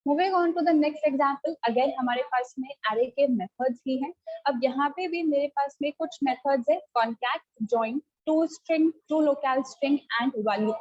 Moving on to the next example, again हमारे पास में एरे के मेथड्स ही हैं। अब यहाँ पे भी मेरे पास में कुछ मेथड्स है, concat, join, to string, to local string and value.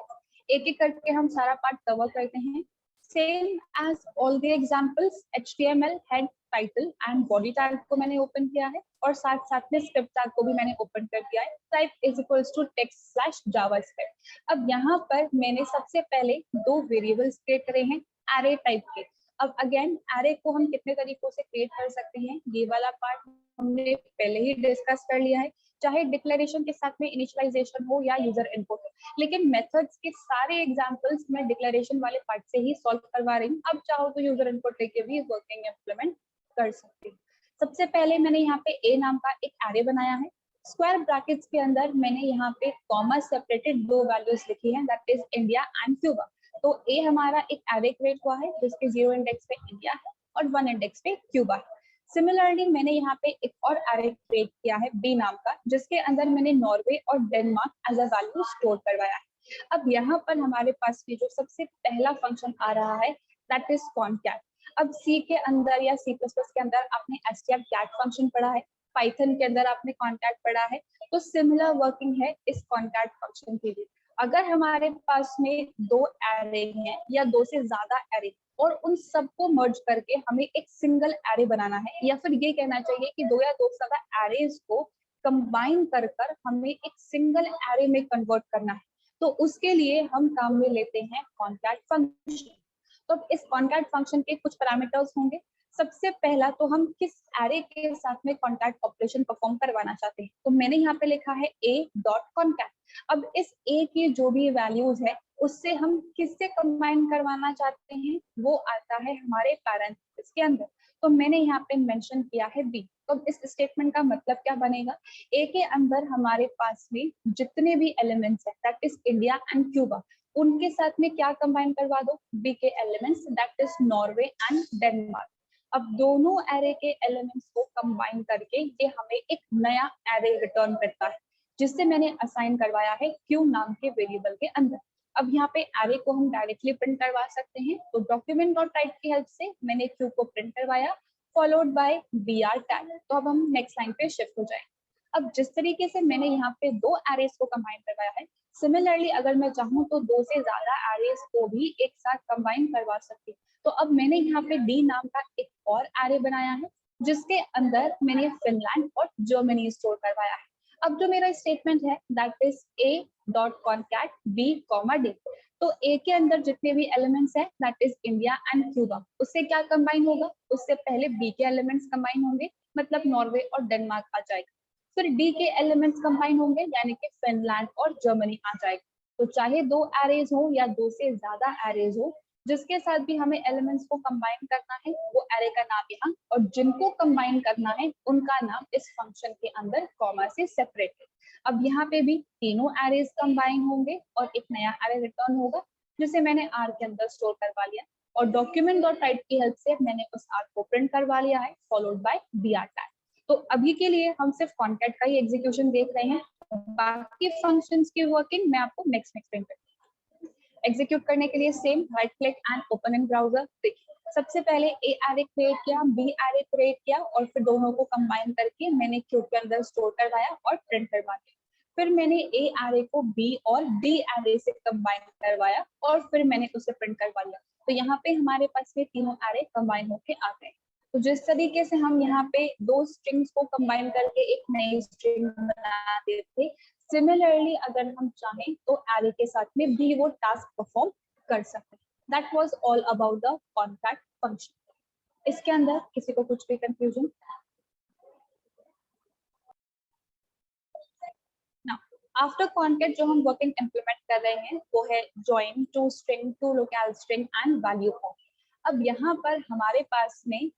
एक एक करके हम सारा पार्ट कवर करते हैं। Same as all the examples, HTML head, title and body tag को मैंने ओपन किया है और साथ साथ में स्क्रिप्ट टैग को भी मैंने ओपन कर दिया है। Type is equals to text slash JavaScript. अब यहाँ पर मैंने सबसे पहले दो वेरिएबल्स क्रिएट करे हैं एरे टाइप के। अब अगेन एरे को हम कितने तरीकों से क्रिएट कर सकते हैं, ये वाला पार्ट हमने पहले ही डिस्कस कर लिया है, चाहे डिक्लेरेशन के साथ में इनिशियलाइजेशन हो या यूजर इनपुट हो। लेकिन मेथड्स के सारे एग्जांपल्स मैं डिक्लेरेशन वाले पार्ट से ही सॉल्व करवा रही हूँ। अब चाहो तो यूजर इनपुट लेके भी वर्किंग इम्प्लीमेंट कर सकती हूँ। सबसे पहले मैंने यहाँ पे ए नाम का एक एरे बनाया है। स्क्वायर ब्रैकेट्स के अंदर मैंने यहाँ पे कॉमा सेपरेटेड दो वैल्यूज लिखी है, that is India and Cuba. तो ए हमारा एक एरे क्रिएट हुआ है जिसके 0 इंडेक्स पे इंडिया है और 1 इंडेक्स पे क्यूबा है। सिमिलरली मैंने यहाँ पे एक और एरे क्रिएट किया है बी नाम का, जिसके अंदर मैंने नॉर्वे और Denmark as a value store करवाया है। अब यहाँ पर हमारे पास में जो सबसे पहला फंक्शन आ रहा है दैट इज कॉन्कैट। अब सी के अंदर या C++ के अंदर आपने strcat फंक्शन पढ़ा है, पाइथन के अंदर आपने कॉन्कैट पढ़ा है, तो सिमिलर वर्किंग है इस कॉन्कैट फंक्शन के लिए। अगर हमारे पास में दो एरे हैं या दो से ज्यादा एरे और उन सबको मर्ज करके हमें एक सिंगल एरे बनाना है, या फिर ये कहना चाहिए कि दो या दो से ज्यादा एरेज को कंबाइन कर हमें एक सिंगल एरे में कन्वर्ट करना है, तो उसके लिए हम काम में लेते हैं कॉन्कैट फंक्शन। तो इस कॉन्कैट फंक्शन के कुछ पैरामीटर्स होंगे। सबसे पहला तो हम किस एरे के साथ में कॉन्कैट ऑपरेशन परफॉर्म करवाना चाहते हैं, तो मैंने यहाँ पे लिखा है a.concat। अब इस a की जो भी वैल्यूज है उससे हम किससे कंबाइन करवाना चाहते हैं, वो आता है हमारे पैरेंथेसिस के अंदर। तो मैंने यहाँ पे मेंशन किया है b। तो इस स्टेटमेंट का मतलब क्या बनेगा, a के अंदर हमारे पास में जितने भी एलिमेंट्स है that is India and Cuba, उनके साथ में क्या कंबाइन करवा दो, बी के elements that is Norway and Denmark. अब दोनों एरे के एलिमेंट्स को कंबाइन करके ये हमें एक नया एरे रिटर्न करता है, जिससे मैंने असाइन करवाया है क्यू नाम के वेरिएबल के अंदर। अब यहाँ पे एरे को हम डायरेक्टली प्रिंट करवा सकते हैं, तो डॉक्यूमेंट डॉट टाइप की हेल्प से मैंने क्यू को प्रिंट करवाया फॉलोड बाय br टैग। तो अब हम नेक्स्ट लाइन पे शिफ्ट हो जाए। अब जिस तरीके से मैंने यहाँ पे दो एरेज को कंबाइन करवाया है, सिमिलरली अगर मैं चाहूँ तो दो से ज्यादा एरेज को भी एक साथ कंबाइन करवा सकती हूँ। तो अब मैंने यहाँ पे डी नाम का एक और एरे बनाया है जिसके अंदर मैंने फिनलैंड और जर्मनी स्टोर करवाया है। अब जो मेरा स्टेटमेंट है that is a.concat b, d। तो a के अंदर जितने भी एलिमेंट्स है that is India and Cuba, उससे क्या कंबाइन होगा, उससे पहले b के एलिमेंट्स कंबाइन होंगे, मतलब नॉर्वे और डेनमार्क आ जाएगा। फिर डी के एलिमेंट्स कंबाइन होंगे यानी कि फिनलैंड और जर्मनी आ जाएगा। तो चाहे दो एरेज हो या दो से ज्यादा एरेज हो, जिसके साथ भी हमें एलिमेंट्स को कंबाइन करना है वो एरे का नाम यहाँ, और जिनको कंबाइन करना है उनका नाम इस फंक्शन के अंदर कॉमा से सेपरेट है। अब यहाँ पे भी तीनों एरेज कंबाइन होंगे और एक नया एरे रिटर्न होगा जिसे मैंने आर के अंदर स्टोर करवा लिया, और डॉक्यूमेंट डॉट टाइप की हेल्प से मैंने उस आर को प्रिंट करवा लिया है फॉलोड बाय br टैग। तो अभी के लिए हम सिर्फ कॉन्कैट का ही एग्जीक्यूशन देख रहे हैं, बाकी फंक्शंस की वर्किंग मैं आपको नेक्स्ट एक्सप्लेन करूंगी। एग्जीक्यूट करने के लिए same right click and open in browser. देखिए सबसे पहले ए एरे क्रिएट किया, बी एरे क्रिएट किया और फिर दोनों को कंबाइन करके मैंने क्यू के अंदर स्टोर करवाया और प्रिंट करवा दिया। फिर मैंने ए एरे को बी और डी एरे से कंबाइन करवाया और फिर मैंने उसे प्रिंट करवा लिया। तो यहाँ पे हमारे पास में तीनों एरे कंबाइन होके आ गए। तो जिस तरीके से हम यहाँ पे दो स्ट्रिंग्स को कंबाइन करके एक नई स्ट्रिंग बना देते, सिमिलरली अगर हम चाहें तो एरे के साथ में भी वो टास्क परफॉर्म कर सकते हैं। That was all about the concat function. इसके अंदर किसी को कुछ भी कंफ्यूजन? आफ्टर कॉन्कैट जो हम वर्किंग इंप्लीमेंट कर रहे हैं वो है join, to string, to local string and value form. अब यहाँ पर हमारे पास में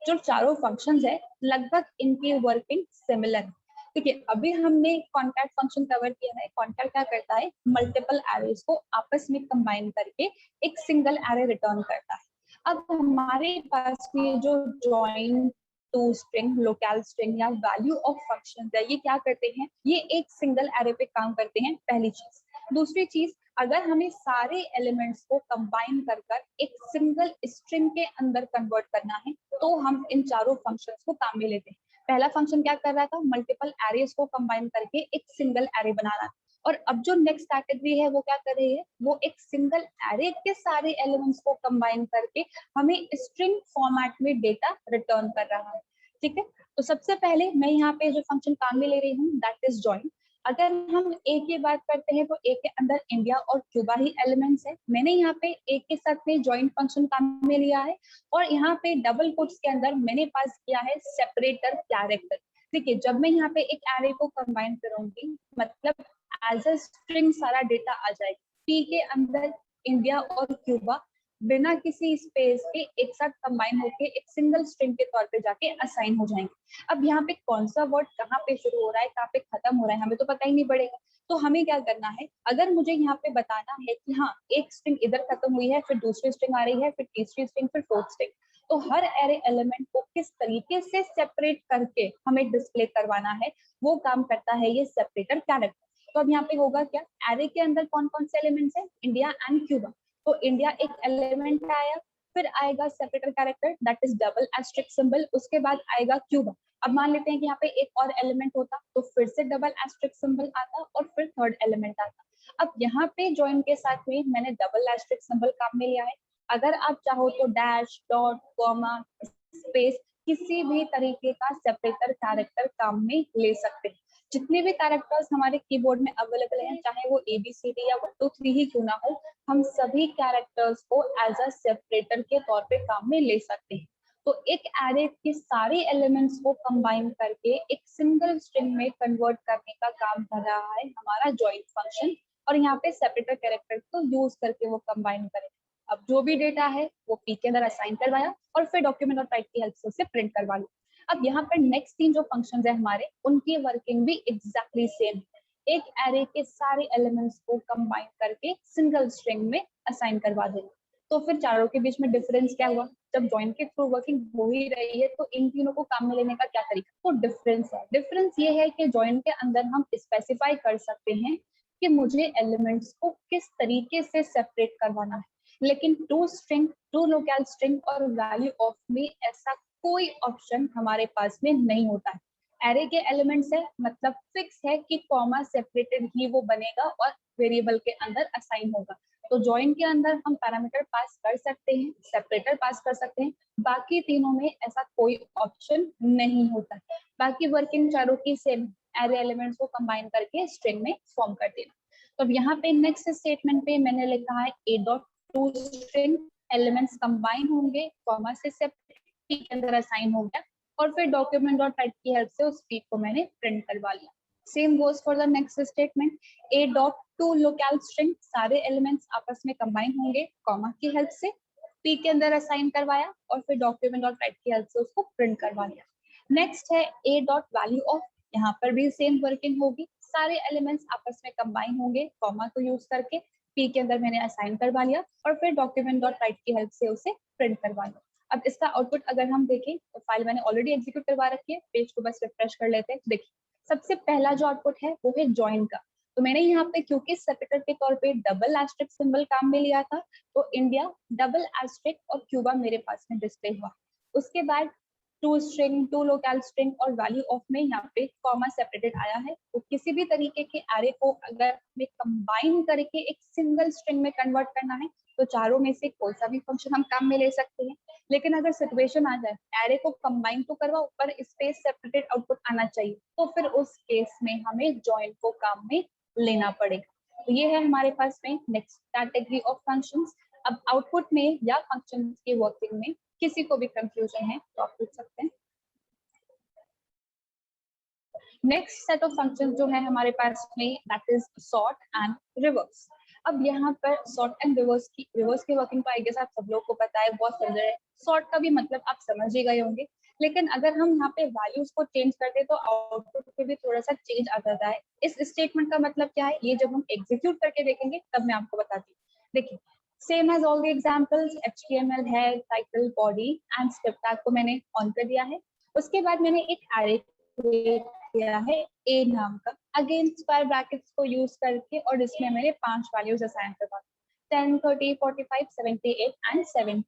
जो चारों फंक्शंस है लगभग इनकी वर्किंग सिमिलर है। देखिए अभी हमने कॉन्कैट फंक्शन कवर किया है। कॉन्कैट क्या करता है, मल्टीपल एरेज को आपस में कंबाइन करके एक सिंगल एरे रिटर्न करता है। अब हमारे पास में जो join, to string, local string या वैल्यू ऑफ फंक्शंस है, ये क्या करते हैं, ये एक सिंगल एरे पे काम करते हैं, पहली चीज। दूसरी चीज, अगर हमें सारे एलिमेंट्स को कंबाइन कर कर एक सिंगल स्ट्रिंग के अंदर कन्वर्ट करना है तो हम इन चारों फंक्शंस को काम में लेते हैं। पहला फंक्शन क्या कर रहा था, मल्टीपल एरेज को कंबाइन करके एक सिंगल एरे बना रहा था। और अब जो नेक्स्ट कैटेगरी है वो क्या कर रही है, वो एक सिंगल एरे के सारे एलिमेंट्स को कंबाइन करके हमें स्ट्रिंग फॉर्मेट में डेटा रिटर्न कर रहा है। ठीक है, तो सबसे पहले मैं यहाँ पे जो फंक्शन काम में ले रही हूँ दैट इज जॉइन। अगर हम ए की बात करते हैं तो ए के अंदर इंडिया और क्यूबा ही एलिमेंट्स है। मैंने यहाँ पे ए के साथ में जॉइंट फंक्शन काम में लिया है और यहाँ पे डबल कोट्स के अंदर मैंने पास किया है सेपरेटर कैरेक्टर। देखिए, जब मैं यहाँ पे एक एरे को कंबाइन करूंगी मतलब एज अ स्ट्रिंग सारा डेटा आ जाएगा। पी के अंदर इंडिया और क्यूबा बिना किसी स्पेस के एक साथ कंबाइन होके एक सिंगल स्ट्रिंग के तौर पे जाके असाइन हो जाएंगे। अब यहाँ पे कौन सा वर्ड कहाँ पे शुरू हो रहा है, कहाँ पे खत्म हो रहा है, हमें तो पता ही नहीं पड़ेगा। तो हमें क्या करना है, अगर मुझे यहाँ पे बताना है कि हाँ एक स्ट्रिंग इधर खत्म हुई है, फिर दूसरी स्ट्रिंग आ रही है, फिर तीसरी स्ट्रिंग, फिर फोर्थ स्ट्रिंग, तो हर एरे एलिमेंट को किस तरीके से सेपरेट करके हमें डिस्प्ले करवाना है वो काम करता है ये सेपरेटर कैरेक्टर। तो अब यहाँ पे होगा क्या, एरे के अंदर कौन कौन से एलिमेंट्स है, इंडिया एंड क्यूबा। तो इंडिया एक एलिमेंट आया, फिर आएगा separator character that is double asterisk symbol, उसके बाद आएगा क्यूबा। अब मान लेते हैं कि यहाँ पे एक और एलिमेंट होता तो फिर से डबल एस्ट्रिक सिंबल आता और फिर थर्ड एलिमेंट आता। अब यहाँ पे जॉइन के साथ में मैंने डबल एस्ट्रिक सिंबल काम में लिया है। अगर आप चाहो तो डैश, डॉट, कॉमा, स्पेस किसी भी तरीके का सेपरेटर कैरेक्टर काम में ले सकते हैं। जितने भी कैरेक्टर्स हमारे कीबोर्ड में अवेलेबल हैं, चाहे वो ABCD या 1 2 3 ही क्यों ना हो, हम सभी कैरेक्टर्स को एज अ सेपरेटर के तौर पे काम में ले सकते हैं। तो एक एरे के सारे एलिमेंट्स को कंबाइन करके एक सिंगल स्ट्रिंग में कन्वर्ट करने का काम कर रहा है हमारा जॉइंट फंक्शन। और यहाँ पे सेपरेटर कैरेक्टर को यूज करके वो कंबाइन करें। अब जो भी डेटा है वो पी के अंदर असाइन करवाया और फिर डॉक्यूमेंट और टाइप की हेल्प से उसे प्रिंट करवा लो। अब यहाँ पर नेक्स्ट 3 जो फंक्शंस है हमारे, उनकी वर्किंग भी एग्जैक्टली सेम। एक एरे के सारे एलिमेंट्स को कंबाइन करके सिंगल स्ट्रिंग में असाइन करवा देना। तो फिर चारों के बीच में डिफरेंस क्या हुआ, जब जॉइन के थ्रू वर्किंग हो ही रही है तो इन तीनों को काम में लेने का क्या तरीका, तो डिफरेंस है। डिफरेंस ये है कि जॉइन के अंदर हम स्पेसिफाई कर सकते हैं कि मुझे एलिमेंट्स को किस तरीके से सेपरेट करवाना है, लेकिन to string, to local string और वैल्यू ऑफ में ऐसा कोई ऑप्शन हमारे पास में नहीं होता है। एरे के एलिमेंट्स है मतलब फिक्स है कि कॉमा सेपरेटेड ही वो बनेगा और वेरिएबल के अंदर असाइन होगा। तो जॉइन के अंदर हम पैरामीटर पास कर सकते हैं, सेपरेटर पास कर सकते हैं, बाकी तीनों में ऐसा कोई ऑप्शन नहीं होता है। बाकी वर्किंग चारों की सेम, एरे एलिमेंट्स को कंबाइन करके स्ट्रिंग में फॉर्म कर देना। तो अब यहाँ पे नेक्स्ट स्टेटमेंट पे मैंने लिखा है ए dot to string elements combine होंगे, कॉमा से सेपरेट के अंदर असाइन हो गया और फिर डॉक्यूमेंट डॉट टाइप की हेल्प से उस पी को मैंने प्रिंट करवा लिया। Same goes for the next statement, A dot to local string, सारे एलिमेंट्स आपस में कंबाइन होंगे, कॉमा की हेल्प से पी के अंदर असाइन करवाया और फिर डॉक्यूमेंट डॉट टाइप की हेल्प से उसको प्रिंट करवा लिया। नेक्स्ट है ए डॉट वैल्यू ऑफ, यहाँ पर भी सेम वर्किंग होगी, सारे एलिमेंट्स आपस में कंबाइन होंगे, कॉमा को यूज करके पी के अंदर मैंने असाइन करवा लिया और फिर डॉक्यूमेंट डॉट टाइप की हेल्प से उसे प्रिंट करवा लिया। अब इसका आउटपुट अगर हम देखें तो फाइल मैंने ऑलरेडी एग्जीक्यूट करवा रखी है, पेज को बस रिफ्रेश कर लेते हैं। देखिए, सबसे पहला जो आउटपुट है वो है जॉइन का। तो मैंने यहाँ पे क्योंकि सेपरेटर के तौर पे डबल एस्ट्रिक सिंबल काम में लिया था तो इंडिया डबल एस्ट्रिक और क्यूबा मेरे पास में डिस्प्ले हुआ। उसके बाद to string, to local string और वैल्यू ऑफ में यहाँ पे कॉमा सेपरेटेड आया है। तो किसी भी तरीके के एरे को अगर हमें कंबाइन करके एक सिंगल स्ट्रिंग में कन्वर्ट करना है तो चारों में से कोई सा भी फंक्शन हम काम में ले सकते हैं। लेकिन अगर सिचुएशन आ जाए एरे को कंबाइन तो करवा, ऊपर स्पेस सेपरेटेड आउटपुट आना चाहिए, तो फिर उस केस में हमें जॉइन को काम में लेना पड़ेगा। तो ये है हमारे पास में नेक्स्ट कैटेगरी ऑफ फंक्शंस। अब आउटपुट में या फंक्शन के वर्किंग में किसी को भी कंफ्यूजन है तो आप पूछ सकते हैं। नेक्स्ट सेट ऑफ फंक्शन जो है हमारे पास में that is sort and reverse. अब यहाँ पर सॉर्ट एंड रिवर्स की वर्किंग तो आई गेस आप सब लोग को पता है, बहुत समझ है। सॉर्ट का भी मतलब आप समझ ही गए होंगे, लेकिन अगर हम यहाँ पे वैल्यूज को चेंज करते तो आउटपुट पे भी थोड़ा सा चेंज आ जाता है। इस स्टेटमेंट का मतलब क्या है, ये जब हम एग्जीक्यूट करके देखेंगे तब मैं आपको बताती हूँ। देखिए, same as all the examples, HTML है, title, body and script tag को मैंने ऑन कर दिया है। उसके बाद मैंने एक एरे क्रिएट किया है ए नाम का, अगेन स्क्वायर ब्रैकेट्स को यूज करके, और इसमें मैंने 5 वैल्यूज असाइन करवा 10, 30, 45, 78 एंड 70।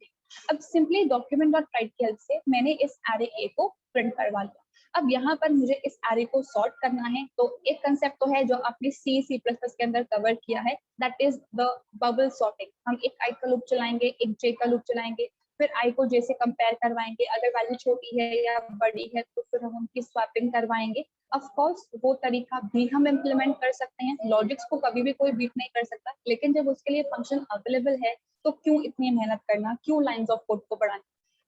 अब सिंपली डॉक्यूमेंट डॉट राइट की हेल्प से मैंने इस एरे ए को प्रिंट करवा लिया। अब यहाँ पर मुझे इस एरे को सॉर्ट करना है, तो एक कंसेप्ट तो है जो आपने C++ के अंदर कवर किया है, that is the bubble sorting. हम एक आई का लूप चलाएंगे, एक जे का लूप चलाएंगे, फिर आई को जे से कंपेयर करवाएंगे, अगर वैल्यू छोटी है या बड़ी है तो फिर हम उनकी स्वैपिंग करवाएंगे। ऑफ कोर्स वो तरीका भी हम इम्प्लीमेंट कर सकते हैं, लॉजिक्स को कभी भी कोई बीट नहीं कर सकता, लेकिन जब उसके लिए फंक्शन अवेलेबल है तो क्यों इतनी मेहनत करना, क्यों लाइंस ऑफ कोड को बढ़ाना।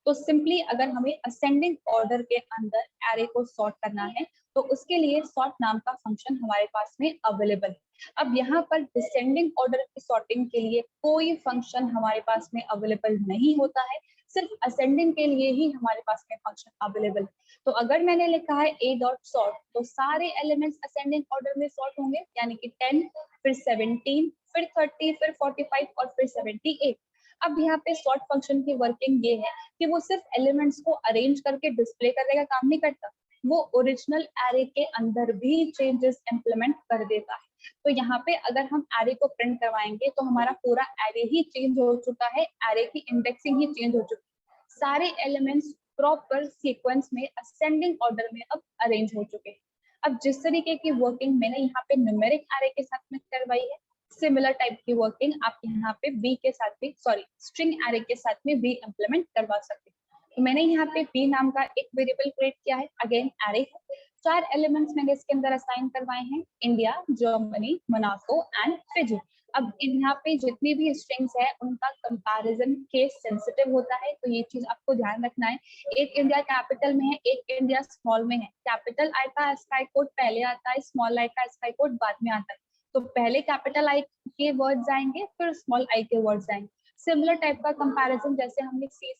तो सिंपली अगर हमें असेंडिंग ऑर्डर के अंदर एरे को सॉर्ट करना है तो उसके लिए सॉर्ट नाम का फंक्शन हमारे पास में अवेलेबल है। अब यहाँ पर डिसेंडिंग ऑर्डर की सॉर्टिंग के लिए कोई फंक्शन हमारे पास में अवेलेबल नहीं होता है, सिर्फ असेंडिंग के लिए ही हमारे पास में फंक्शन अवेलेबल है। तो अगर मैंने लिखा है a डॉट सॉर्ट, तो सारे एलिमेंट्स असेंडिंग ऑर्डर में सॉर्ट होंगे, यानी कि 10, फिर 17, फिर 30, फिर 45 और फिर 78। अब यहाँ पे सॉर्ट फंक्शन की वर्किंग ये है कि वो सिर्फ एलिमेंट्स को अरेंज करके डिस्प्ले करने का काम नहीं करता, वो ओरिजिनल एरे के अंदर भी चेंजेस इंप्लीमेंट कर देता है। तो यहाँ पे अगर हम एरे को प्रिंट करवाएंगे तो हमारा पूरा एरे ही चेंज हो चुका है, एरे की इंडेक्सिंग ही चेंज हो चुकी है, सारे एलिमेंट्स प्रॉपर सीक्वेंस में असेंडिंग ऑर्डर में अब अरेंज हो चुके हैं। अब जिस तरीके की वर्किंग मैंने यहाँ पे न्यूमेरिक एरे के साथ में करवाई है, सिमिलर टाइप की वर्किंग आप यहाँ पे बी के साथ भी, सॉरी स्ट्रिंग एरे के साथ में भी इंप्लीमेंट करवा सकते हैं। तो मैंने यहाँ पे बी नाम का एक वेरिएबल क्रिएट किया है, अगेन एरे है, 4 एलिमेंट्स मैंने इसके अंदर असाइन करवाए हैं, India, Germany, Monaco and Fiji. अब यहाँ पे जितनी भी स्ट्रिंग्स है उनका कंपैरिजन केस सेंसिटिव होता है, तो ये चीज आपको ध्यान रखना है। एक इंडिया कैपिटल में है, एक इंडिया स्मॉल में है, कैपिटल आई का स्काई कोड पहले आता है, स्मॉल आई का स्काई कोड बाद में आता है, तो पहले कैपिटल आई के वर्ड्स आएंगे फिर स्मॉल आई के वर्ड्स आएंगे। सिमिलर टाइप का कंपैरिजन जैसे हमने C++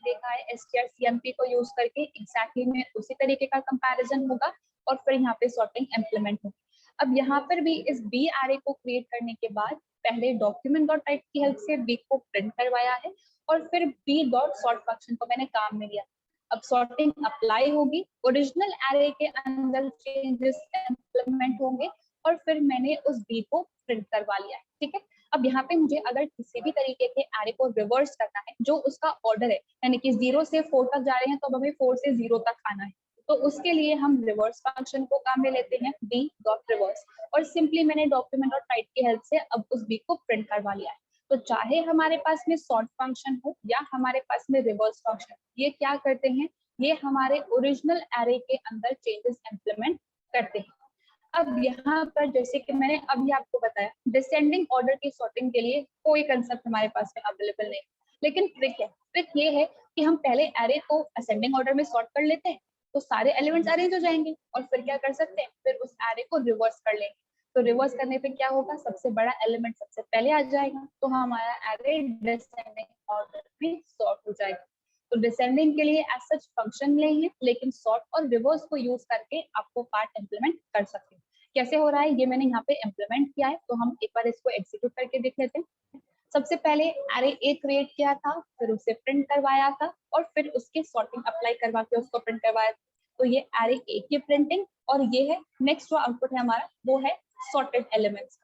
देखा है strcmp को यूज करके, एग्जैक्टली में उसी तरीके का कंपैरिजन होगा और फिर यहाँ पे सॉर्टिंग इंप्लीमेंट होगी। अब यहाँ पर भी इस बी एरे को क्रिएट करने के बाद पहले डॉक्यूमेंट डॉट टाइप की हेल्प से बी को प्रिंट करवाया है और फिर बी डॉट सॉर्ट फंक्शन को मैंने काम में लिया। अब सॉर्टिंग अप्लाई होगी, ओरिजिनल एरे के अंदर चेंजेस इंप्लीमेंट होंगे और फिर मैंने उस बी को प्रिंट करवा लिया है, ठीक है। अब यहाँ पे मुझे अगर किसी भी तरीके के एरे को रिवर्स करना है जो उसका ऑर्डर है, यानी कि 0 से 4 तक जा रहे हैं तो अब हमें 4 से 0 तक आना है, तो उसके लिए हम रिवर्स फंक्शन को काम में लेते हैं, बी डॉट रिवर्स, और सिंपली मैंने डॉक्यूमेंट डॉट राइट की हेल्प से अब उस बी को प्रिंट करवा लिया है। तो चाहे हमारे पास में सॉर्ट फंक्शन हो या हमारे पास में रिवर्स फंक्शन, ये क्या करते हैं, ये हमारे ओरिजिनल एरे के अंदर चेंजेस इंप्लीमेंट करते हैं। अब यहाँ पर जैसे कि मैंने अभी आपको बताया, डिसेंडिंग ऑर्डर की सॉर्टिंग के लिए कोई कंसेप्ट हमारे पास में अवेलेबल नहीं, लेकिन ट्रिक है, ट्रिक ये है कि हम पहले एरे को असेंडिंग ऑर्डर में सॉर्ट कर लेते हैं तो सारे एलिमेंट्स अरेंज हो जाएंगे, और फिर क्या कर सकते हैं, फिर उस एरे को रिवर्स कर लेंगे। तो रिवर्स करने पे क्या होगा, सबसे बड़ा एलिमेंट सबसे पहले आ जाएगा, तो हमारा एरे डिसेंडिंग ऑर्डर में सॉर्ट हो जाएगा। तो डिसेंडिंग के लिए एज सच फंक्शन नहीं है, लेकिन सॉर्ट और रिवर्स को यूज करके आपको पार्ट इंप्लीमेंट कर सकते हैं। कैसे हो रहा है ये मैंने यहाँ पे इम्प्लीमेंट किया है, तो हम एक बार इसको एग्जीक्यूट करके देख लेते हैं। सबसे पहले एरे ए क्रिएट किया था, फिर उसे प्रिंट करवाया था और फिर उसके सॉर्टिंग अप्लाई करवा के उसको प्रिंट करवाया था। तो ये एरे ए की प्रिंटिंग, और ये है नेक्स्ट जो आउटपुट है हमारा वो है सॉर्टेड एलिमेंट्स।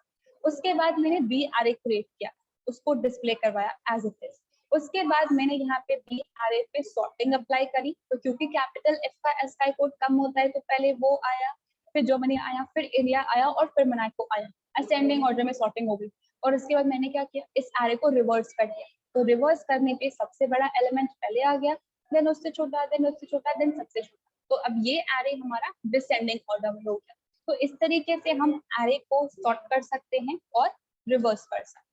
उसके बाद मैंने बी एरे क्रिएट किया, उसको डिस्प्ले करवाया एज इट इज। उसके बाद मैंने यहाँ पे बी एरे पे सॉर्टिंग अप्लाई करी, तो क्योंकि कैपिटल एफ का एसकाई कोड कम होता है तो पहले वो आया, फिर जर्मनी आया, फिर इंडिया आया और फिर मोनाको आया, असेंडिंग ऑर्डर में सॉर्टिंग हो गई। और उसके बाद मैंने क्या किया, इस एरे को रिवर्स कर दिया, तो रिवर्स करने पे सबसे बड़ा एलिमेंट पहले आ गया, देन उससे छोटा, देन उससे छोटा, देन सबसे छोटा, तो अब ये एरे हमारा डिसेंडिंग ऑर्डर में हो गया। तो इस तरीके से हम एरे को सॉर्ट कर सकते हैं और रिवर्स कर सकते हैं।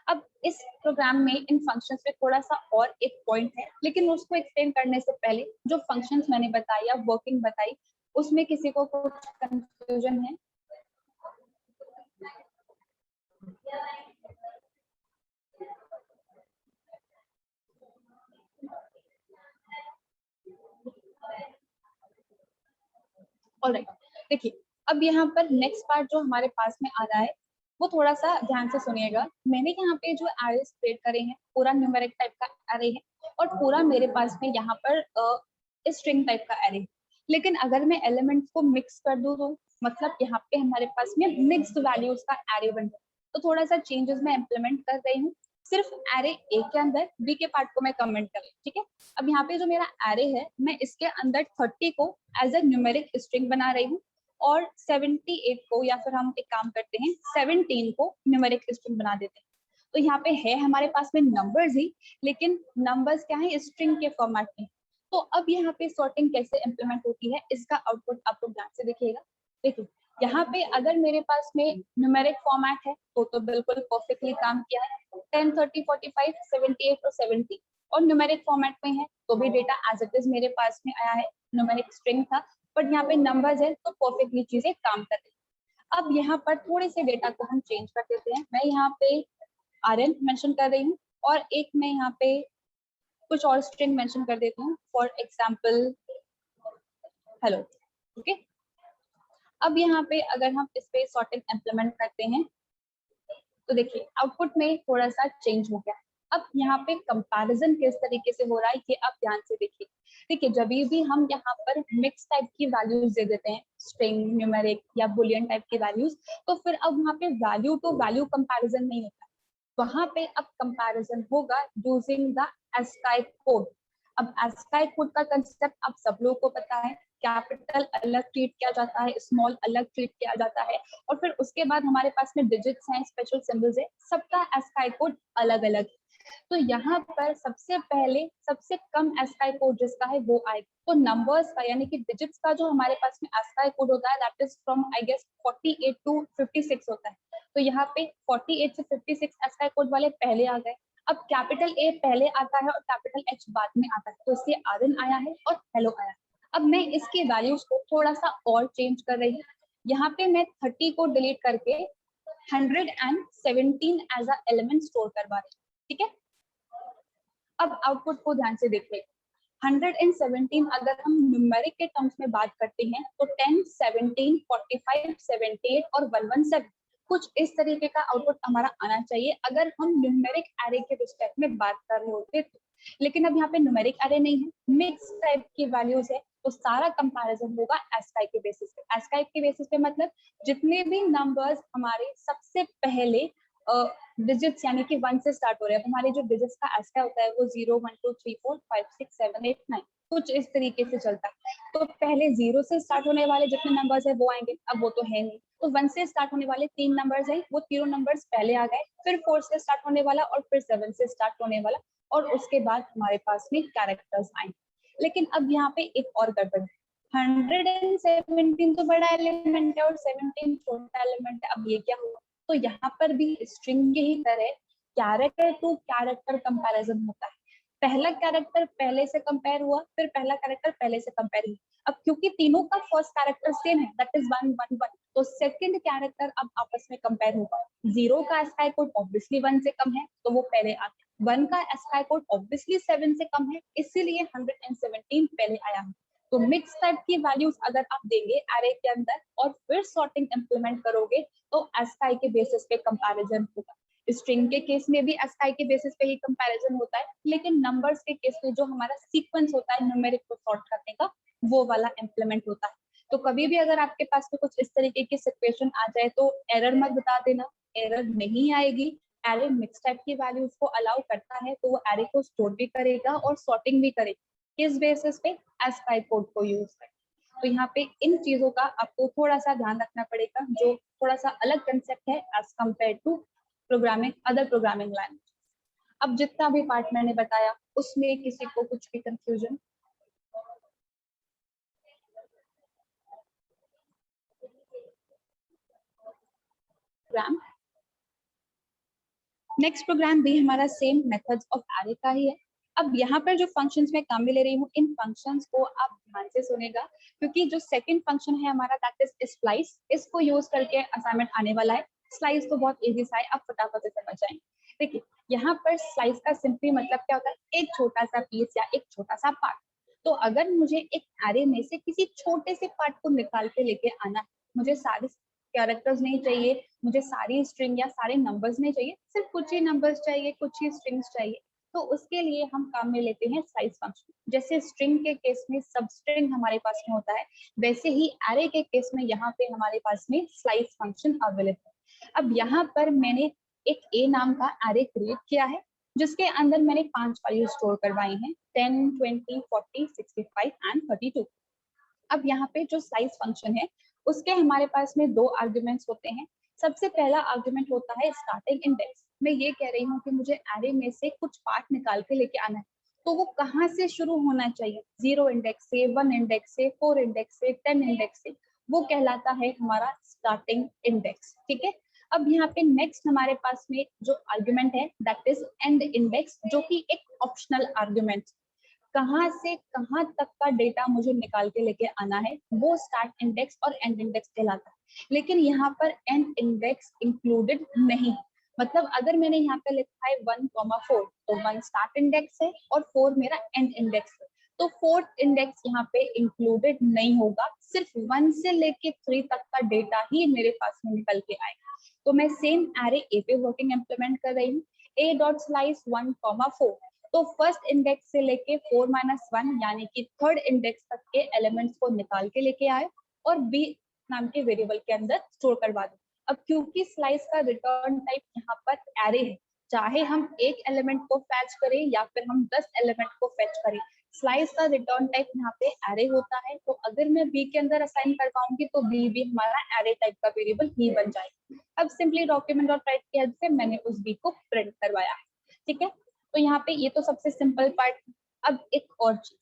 अब इस प्रोग्राम में इन फंक्शंस पे थोड़ा सा और एक पॉइंट है, लेकिन उसको एक्सप्लेन करने से पहले जो फंक्शंस मैंने बताई या वर्किंग बताई, उसमें किसी को कुछ कंफ्यूजन है? ऑलराइट, देखिए अब यहाँ पर नेक्स्ट पार्ट जो हमारे पास में आ रहा है वो थोड़ा सा ध्यान से सुनिएगा। मैंने यहाँ पे जो एरेस क्रिएट करे हैं पूरा न्यूमेरिक टाइप का एरे है, और पूरा मेरे पास में यहाँ पर स्ट्रिंग टाइप का एरे। लेकिन अगर मैं एलिमेंट्स को मिक्स कर दूं तो मतलब यहाँ पे हमारे पास में मिक्स्ड वैल्यूज का एरे बन जाए। तो थोड़ा सा चेंजेस मैं इम्प्लीमेंट कर रही हूँ, सिर्फ एरे ए के अंदर बी के पार्ट को मैं कमेंट कर रही हूँ, ठीक है। अब यहाँ पे जो मेरा एरे है, मैं इसके अंदर 30 को एज अ न्यूमेरिक स्ट्रिंग बना रही हूँ और 78 को, या फिर हम एक काम करते हैं 17 को न्यूमेरिक स्ट्रिंग बना देते हैं। तो यहाँ पे है हमारे पास में नंबर्स ही, लेकिन नंबर्स क्या है, स्ट्रिंग के फॉर्मेट में। तो अब यहाँ पे सॉर्टिंग कैसे इम्प्लीमेंट होती है, इसका आउटपुट आप लोग ध्यान से देखिएगा। देखिए यहाँ पे अगर मेरे पास में न्यूमेरिक फॉर्मेट है तो बिल्कुल परफेक्टली काम किया है, 10, 30, 45, 78 और 70। और न्यूमेरिक फॉर्मेट में है तो भी डेटा एज इट इज मेरे पास में आया है, न्यूमेरिक स्ट्रिंग था, बट यहाँ पे नंबर्स है तो परफेक्टली चीजें काम कर रही है। अब यहाँ पर थोड़े से डेटा को हम चेंज कर देते हैं। मैं यहाँ पे RN मेंशन कर रही हूँ और एक मैं यहाँ पे कुछ और स्ट्रिंग मेंशन कर देती हूँ, फॉर एग्जाम्पल हेलो, ओके। अब यहाँ पे अगर हम इस पे सॉर्टिंग इम्प्लीमेंट करते हैं तो देखिए आउटपुट में थोड़ा सा चेंज हो गया। अब यहाँ पे कंपैरिजन किस तरीके से हो रहा है ये आप ध्यान से देखिए। देखिए जब भी हम यहाँ पर मिक्स टाइप की वैल्यूज दे देते हैं, स्ट्रिंग, न्यूमेरिक या बुलियन टाइप की वैल्यूज, तो फिर अब वहाँ पे वैल्यू टू वैल्यू कंपैरिजन नहीं होता, वहां पे अब कंपैरिजन होगा यूजिंग द ASCII कोड। अब ASCII कोड का कंसेप्ट आप सब लोगों को पता है, कैपिटल अलग ट्रीट किया जाता है, स्मॉल अलग ट्रीट किया जाता है, और फिर उसके बाद हमारे पास में डिजिट्स हैं, स्पेशल सिंबल्स है, सबका ASCII कोड अलग अलग है। तो यहाँ पर सबसे पहले सबसे कम ASCII कोड जिसका है वो आएगा। तो नंबर्स का यानी कि डिजिट्स का जो हमारे पास में ASCII कोड होता है that is from I guess 48 to 56 होता है। तो यहाँ पे 48 से 56 ASCII कोड वाले पहले आ गए। अब कैपिटल A पहले आता है और कैपिटल H बाद में आता है, तो इसलिए RN आया है और हेलो आया है। अब मैं इसकी वैल्यूज को थोड़ा सा और चेंज कर रही हूँ। यहाँ पे मैं 30 को डिलीट करके 117 एज अ एलिमेंट स्टोर करवा रही हूँ, ठीक है। अब आउटपुट को ध्यान से देखिए, 117 अगर हम न्यूमेरिक के टर्म्स में बात करते हैं तो 10, 17, 45, 78 और 117 कुछ इस तरीके का आउटपुट हमारा आना चाहिए अगर हम न्यूमेरिक एरे के रिस्पेक्ट में बात कर रहे होते तो। लेकिन अब यहाँ पे न्यूमेरिक एरे नहीं है, मिक्स टाइप की वैल्यूज है, तो सारा कंपैरिजन होगा ASCII के बेसिस पे। ASCII के बेसिस पे मतलब जितने भी नंबर्स हमारे सबसे पहले डिजिट्स यानी कि 1 से स्टार्ट हो रहे हैं, हमारे जो डिजिट्स का ASCII होता है वो 0, 1, 2, 3, 4, 5, 6, 7, 8, 9 कुछ इस तरीके से चलता है। तो पहले 0 से स्टार्ट होने वाले जितने नंबर्स है वो आएंगे, अब वो तो है नहीं, तो 1 से स्टार्ट होने वाले 3 नंबर्स हैं, वो तीनों नंबर्स पहले आ गए, फिर 4 से स्टार्ट होने वाला और फिर 7 से स्टार्ट होने वाला, और उसके बाद हमारे पास में कैरेक्टर्स आएंगे। लेकिन अब यहाँ पे एक और गड़बड़ है, 117 तो बड़ा एलिमेंट है और 17 छोटा एलिमेंट है, अब ये क्या हुआ। तो यहाँ पर भी स्ट्रिंग की ही तरह कैरेक्टर टू कैरेक्टर कंपैरिजन होता है। पहला कैरेक्टर पहले से कंपेयर हुआ, फिर पहला कैरेक्टर पहले से कंपेयर हुआ। अब क्योंकि तीनों का फर्स्ट कैरेक्टर सेम है दैट इज 1 1 1, तो सेकंड कैरेक्टर अब आपस में कंपेयर होगा। 0 का ASCII कोड ऑब्वियसली 1 से कम है तो वो पहले आ गया, 1 का ASCII कोड ऑब्वियसली 7 से कम है इसीलिए 117 पहले आया है। तो मिक्स टाइप की वैल्यूज अगर आप देंगे एरे के अंदर और फिर सॉर्टिंग इंप्लीमेंट करोगे तो ASCII के बेसिस पे कंपैरिजन होगा। स्ट्रिंग के केस में भी ASCII के बेसिस पे ही कंपैरिजन होता है, लेकिन नंबर्स के केस में जो हमारा सीक्वेंस होता है न्यूमेरिक को सॉर्ट करने का वो वाला इंप्लीमेंट होता है। तो कभी भी अगर आपके पास में कुछ इस तरीके की सिचुएशन आ जाए तो एरर मत बता देना, एरर नहीं आएगी। एरे मिक्स टाइप की वैल्यूज को अलाउ करता है तो वो एरे को स्टोर भी करेगा और सॉर्टिंग भी करेगा, किस बेसिस पे, ASCII कोड को यूज कर। तो यहाँ पे इन चीजों का आपको थोड़ा सा ध्यान रखना पड़ेगा, जो थोड़ा सा अलग कंसेप्ट है as compare to programming, other programming language. अब जितना भी पार्ट मैंने बताया उसमें किसी को कुछ भी कंफ्यूजन? प्रोग्राम नेक्स्ट प्रोग्राम भी हमारा सेम मेथड्स ऑफ एरे का ही है। अब यहाँ पर जो फंक्शंस मैं काम में ले रही हूँ इन फंक्शंस को आप ध्यान से सुनेगा, क्योंकि जो सेकंड फंक्शन है हमारा दैट इज स्प्लाइस, इसको यूज करके असाइनमेंट आने वाला है। स्लाइस तो बहुत इजी सा है, आप फटाफट से समझ जाएंगे। देखिए यहाँ पर स्लाइस का सिंपली मतलब क्या होता है, एक छोटा सा पीस या एक छोटा सा पार्ट। तो अगर मुझे एक एरे में से किसी छोटे से पार्ट को निकाल के लेके आना है, मुझे सारे कैरेक्टर्स नहीं चाहिए, मुझे सारी स्ट्रिंग या सारे नंबर्स नहीं चाहिए, सिर्फ कुछ ही नंबर्स चाहिए, कुछ ही स्ट्रिंग्स चाहिए, तो उसके लिए हम काम में लेते हैं स्लाइस फंक्शन। जैसे स्ट्रिंग के केस में सब स्ट्रिंग हमारे पास में होता है, वैसे ही एरे के केस में यहाँ पे हमारे पास में स्लाइस फंक्शन अवेलेबल है। अब यहाँ पर मैंने एक ए नाम का एरे क्रिएट किया है, जिसके अंदर मैंने 5 वैल्यू स्टोर करवाई हैं, 10, 20, 40, 65 एंड 32। अब यहाँ पे जो स्लाइस फंक्शन है उसके हमारे पास में 2 आर्ग्यूमेंट्स होते हैं। सबसे पहला आर्ग्यूमेंट होता है स्टार्टिंग इंडेक्स। मैं ये कह रही हूँ कि मुझे एरे में से कुछ पार्ट निकाल के लेके आना है, तो वो कहाँ से शुरू होना चाहिए, 0 इंडेक्स से, 1 इंडेक्स से, 4 इंडेक्स से, 10 इंडेक्स से, वो कहलाता है हमारा स्टार्टिंग इंडेक्स। ठीक है। अब यहाँ पे नेक्स्ट हमारे पास में जो आर्ग्यूमेंट है दैट इज एंड इंडेक्स, जो कि एक ऑप्शनल आर्ग्यूमेंट, कहाँ से कहाँ तक का डेटा मुझे निकाल के लेके आना है, वो स्टार्ट इंडेक्स और एंड इंडेक्स कहलाता है। लेकिन यहाँ पर एंड इंडेक्स इंक्लूडेड नहीं, मतलब अगर मैंने यहाँ पे लिखा है 1,4 तो 1 स्टार्ट इंडेक्स है और 4 मेरा एंड इंडेक्स है, तो 4th इंडेक्स यहाँ पे इंक्लूडेड नहीं होगा, सिर्फ 1 से लेके 3 तक का डेटा ही मेरे पास में निकल के आएगा। तो मैं सेम एरे ए पे वर्किंग इम्प्लीमेंट कर रही हूँ, a डॉट स्लाइस 1,4, तो फर्स्ट इंडेक्स से लेके 4-1 यानी कि 3rd इंडेक्स तक के एलिमेंट्स को निकाल के लेके आए और बी नाम के वेरिएबल के अंदर स्टोर करवा दो। अब क्योंकि स्लाइस का रिटर्न टाइप यहाँ पर एरे है, चाहे हम एक एलिमेंट को फैच करें या फिर हम 10 एलिमेंट को फैच करें, स्लाइस का रिटर्न टाइप यहाँ पे एरे होता है। तो अगर मैं बी के अंदर असाइन करवाऊंगी तो बी भी हमारा एरे टाइप का वेरिएबल ही बन जाएगा। अब सिंपली डॉक्यूमेंट डॉट राइट की हेल्प से मैंने उस बी को प्रिंट करवाया है। ठीक है, तो यहाँ पे ये तो सबसे सिंपल पार्ट। अब एक और चीज,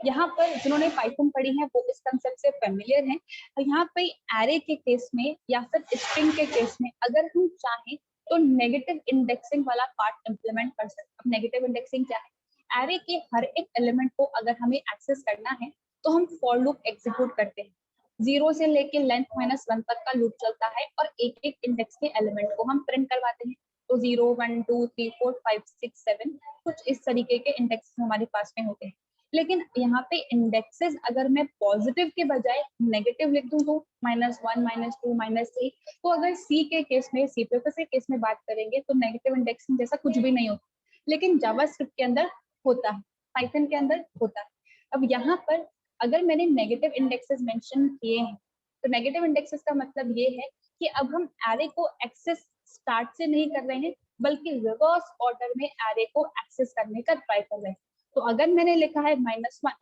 यहाँ पर जिन्होंने पाइथन पढ़ी है वो इस कंसेप्ट से फेमिलियर है। यहाँ पे एरे के केस में या फिर स्ट्रिंग के केस में अगर हम चाहें तो नेगेटिव इंडेक्सिंग वाला पार्ट इंप्लीमेंट कर सकते हैं। अब नेगेटिव इंडेक्सिंग क्या है, एरे के हर एक एलिमेंट को अगर हमें एक्सेस करना है तो हम फॉर लूप एग्जीक्यूट करते हैं, 0 से लेके लेंथ -1 तक का लूप चलता है और एक एक इंडेक्स के एलिमेंट को हम प्रिंट करवाते हैं। तो 0, 1, 2, 3, 4, 5, 6, 7 कुछ इस तरीके के इंडेक्स हमारे पास में होते हैं। लेकिन यहाँ पे इंडेक्सेस अगर मैं पॉजिटिव के बजाय नेगेटिव लिख दूं तो -1, -2, -3, तो अगर सी के केस में, सी प्लस के केस में बात करेंगे तो नेगेटिव इंडेक्सिंग जैसा कुछ भी नहीं होता, लेकिन जावास्क्रिप्ट के अंदर होता है, पाइथन के अंदर होता है। अब यहाँ पर अगर मैंने नेगेटिव इंडेक्सेस मेंशन किए हैं तो नेगेटिव इंडेक्सेस का मतलब ये है कि अब हम एरे को एक्सेस स्टार्ट से नहीं कर रहे हैं बल्कि रिवर्स ऑर्डर में एरे को एक्सेस करने का ट्राई कर रहे हैं। तो अगर मैंने लिखा है -1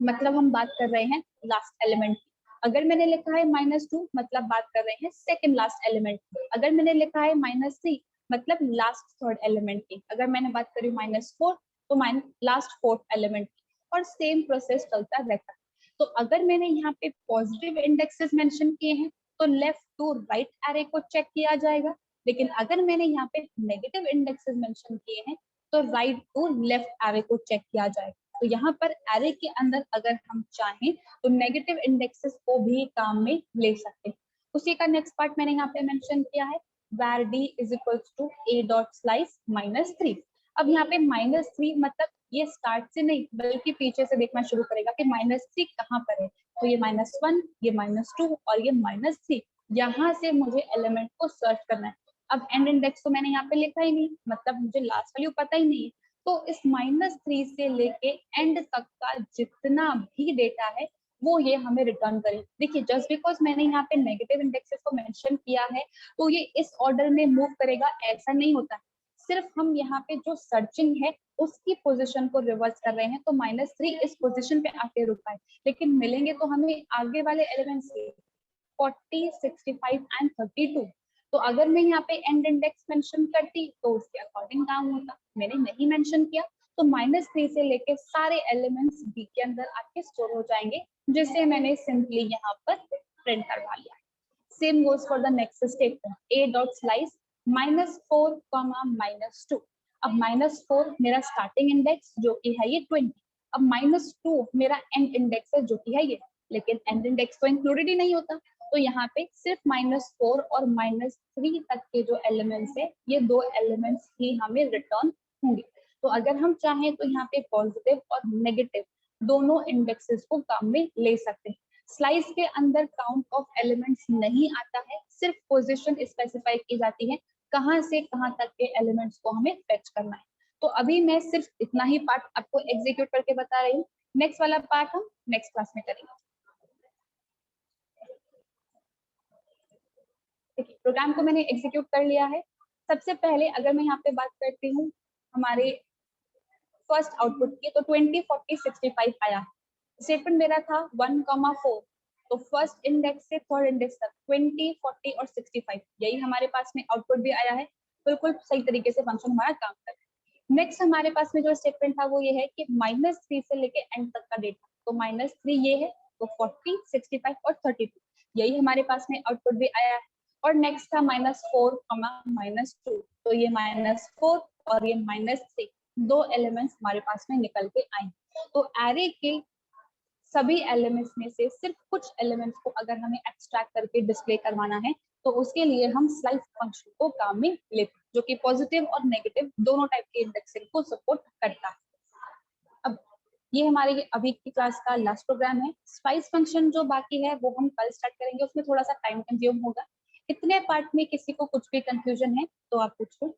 मतलब हम बात कर रहे हैं लास्ट एलिमेंट की, अगर मैंने लिखा है -2 मतलब बात कर रहे हैं सेकंड लास्ट एलिमेंट की, अगर मैंने लिखा है -3 मतलब लास्ट 3rd एलिमेंट की, अगर मैंने बात करी -4 तो लास्ट 4th एलिमेंट की, और सेम प्रोसेस चलता रहता है। तो अगर मैंने यहाँ पे पॉजिटिव इंडेक्सेस मेंशन किए हैं तो लेफ्ट टू राइट एरे को चेक किया जाएगा, लेकिन अगर मैंने यहाँ पे नेगेटिव इंडेक्सेस मेंशन किए हैं तो राइट टू लेफ्ट एरे को चेक किया जाएगा। तो यहाँ पर एरे के अंदर अगर हम चाहें तो नेगेटिव इंडेक्सेस को भी काम में ले सकते हैं। उसी का नेक्स्ट पार्ट मैंने यहाँ पे मेंशन किया है, where d is equals to a dot slice -3। अब यहाँ पे -3 मतलब ये स्टार्ट से नहीं बल्कि पीछे से देखना शुरू करेगा कि -3 कहाँ पर है, तो ये -1, ये -2 और ये -3, यहाँ से मुझे एलिमेंट को सर्च करना है। अब एंड इंडेक्स तो मैंने यहाँ पे लिखा ही नहीं, मतलब मुझे लास्ट वैल्यू पता ही नहीं है, तो इस -3 से लेके एंड तक का जितना भी डेटा है वो ये हमें रिटर्न करे। देखिए जस्ट बिकॉज मैंने यहाँ पे नेगेटिव इंडेक्सेस को मेंशन किया है तो ये इस ऑर्डर में मूव करेगा ऐसा नहीं होता है, सिर्फ हम यहाँ पे जो सर्चिंग है उसकी पोजीशन को रिवर्स कर रहे हैं, तो -3 इस पोजीशन पे आके रुका है, लेकिन मिलेंगे तो हमें आगे वाले एलिमेंट्स 40, 65 एंड 32। तो अगर मैं यहाँ पे एंड इंडेक्स मेंशन करती तो उसके अकॉर्डिंग काम होता, मैंने नहीं मेंशन किया तो -3 से लेके सारे एलिमेंट्स बी के अंदर आके स्टोर हो जाएंगे, जिसे मैंने सिंपली यहाँ पर प्रिंट करवा लिया। Same goes for the next statement, a dot slice -4, -2। अब -4 मेरा स्टार्टिंग इंडेक्स जो कि है ये 20, अब -2 मेरा एंड इंडेक्स है जो कि है ये, लेकिन एंड इंडेक्स तो इंक्लूडेड ही नहीं होता, तो यहाँ पे सिर्फ -4 और -3 तक के जो एलिमेंट्स है ये 2 एलिमेंट्स ही हमें रिटर्न होंगे। तो अगर हम चाहें तो यहाँ पे पॉजिटिव और नेगेटिव दोनों इंडेक्सेस को काम में ले सकते हैं। स्लाइस के अंदर काउंट ऑफ एलिमेंट्स नहीं आता है, सिर्फ पोजीशन स्पेसिफाई की जाती है, कहाँ से कहाँ तक के एलिमेंट्स को हमें फेच करना है। तो अभी मैं सिर्फ इतना ही पार्ट आपको एग्जीक्यूट करके बता रही हूँ, नेक्स्ट वाला पार्ट हम नेक्स्ट क्लास में करेंगे। देखिए प्रोग्राम को मैंने एग्जीक्यूट कर लिया है। सबसे पहले अगर मैं यहाँ पे बात करती हूँ हमारे फर्स्ट आउटपुट की, तो 20, 40, 65 आया। स्टेटमेंट मेरा था 1,4, तो फर्स्ट इंडेक्स से थर्ड इंडेक्स तक 20, 40 और 65 यही हमारे पास में आउटपुट भी आया है। बिल्कुल सही तरीके से फंक्शन हमारा काम कर रहा है। नेक्स्ट हमारे पास में जो स्टेटमेंट था वो ये है कि -3 से लेके एंड तक का डेटा, तो -3 ये है, तो 40, 65 और 32 यही हमारे पास में आउटपुट भी आया है। और नेक्स्ट था -4, -2, तो ये -4 और ये -3 दो एलिमेंट्स हमारे पास में निकल के आए। तो एरे के सभी एलिमेंट्स में से सिर्फ कुछ एलिमेंट्स को अगर हमें एक्सट्रैक्ट करके डिस्प्ले करवाना है, तो उसके लिए हम स्लाइस फंक्शन को काम में लेते हैं, जो कि पॉजिटिव और नेगेटिव दोनों टाइप के इंडेक्सिंग को सपोर्ट करता है। अब ये हमारे अभी की क्लास का लास्ट प्रोग्राम है। स्पाइस फंक्शन जो बाकी है वो हम कल स्टार्ट करेंगे, उसमें थोड़ा सा टाइम कंज्यूम होगा। इतने पार्ट में किसी को कुछ भी कंफ्यूजन है तो आप पूछो।